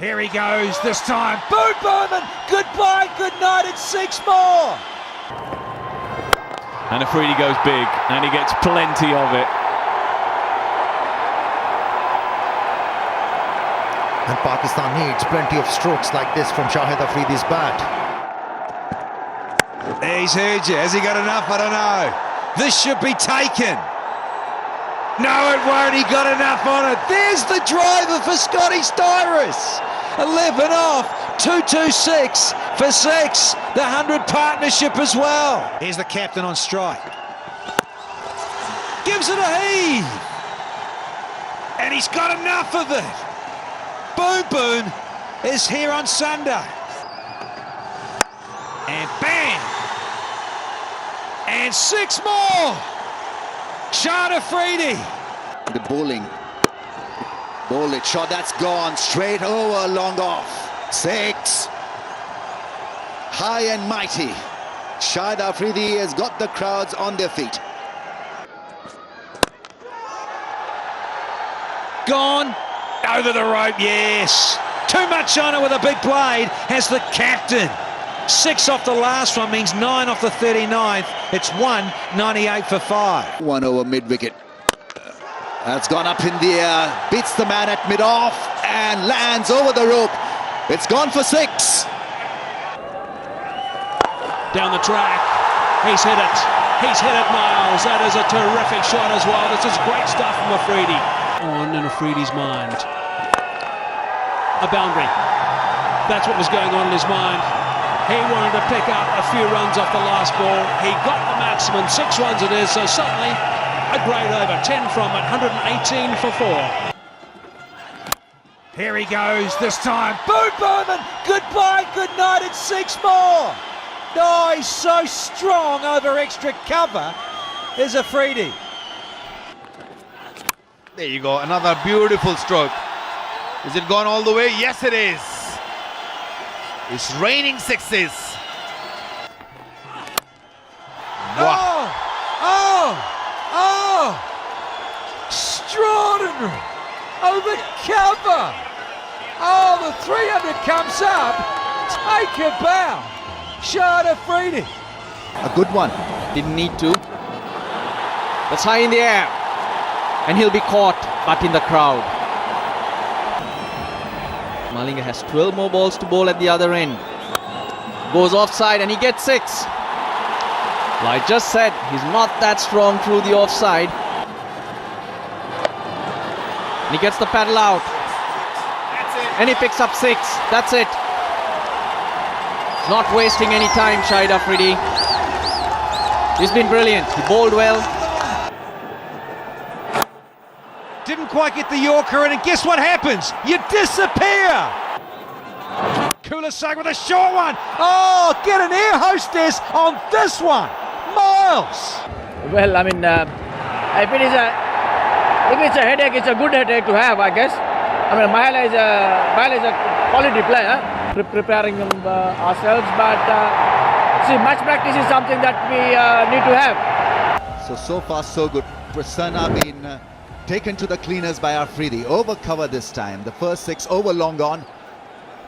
Here he goes this time. Boom, boom, and goodbye, good night, it's 6 more. And Afridi goes big, and he gets plenty of it. And Pakistan needs plenty of strokes like this from Shahid Afridi's bat. He's heard you. Has he got enough? I don't know. This should be taken. No, it won't. He got enough on it. There's the driver for Scotty Styris. 11 off. 226 for 6. The 100 partnership as well. Here's the captain on strike. Gives it a heave. And he's got enough of it. Boom Boom is here on Sunday. And bang! And 6 more! Shahid Afridi. The bowling. Bowl it, shot that's gone straight over, long off. 6. High and mighty. Shahid Afridi has got the crowds on their feet. Gone. Over the rope, yes. Too much on it with a big blade has the captain. 6 off the last one means 9 off the 39th. It's 198 for 5. 1 over mid-wicket. That's gone up in the air, beats the man at mid-off and lands over the rope. It's gone for 6. Down the track, he's hit it. He's hit it, Miles. That is a terrific shot as well. This is great stuff from Afridi. On in Afridi's mind. A boundary. That's what was going on in his mind. He wanted to pick up a few runs off the last ball. He got the maximum, 6 runs it is, so certainly a great over. 10 from it, 118 for 4. Here he goes this time. Boom, boom, and goodbye, good night, it's 6 more. Oh, he's so strong over extra cover. Here's Afridi. There you go, another beautiful stroke. Is it gone all the way? Yes, it is. It's raining 6s. Wow. Oh! Extraordinary! Over cover! Oh, the 300 comes up. Take a bow. Shahid Afridi. A good one. Didn't need to. That's high in the air. And he'll be caught, but in the crowd. Malinga has 12 more balls to bowl at the other end. Goes offside and he gets 6. Like I just said, he's not that strong through the offside. And he gets the paddle out. And he picks up 6. That's it. Not wasting any time, Shahid Afridi. He's been brilliant. He bowled well. Didn't quite get the Yorker in, and guess what happens? You disappear! Kulasag with a short one. Oh, get an air hostess on this one. Miles. Well, I mean, if it's a headache, it's a good headache to have, I guess. I mean, Mahela is a quality player, preparing ourselves, but see, match practice is something that we need to have. So far so good. Prasanna been taken to the cleaners by Afridi. Over cover this time. The first 6 over long gone.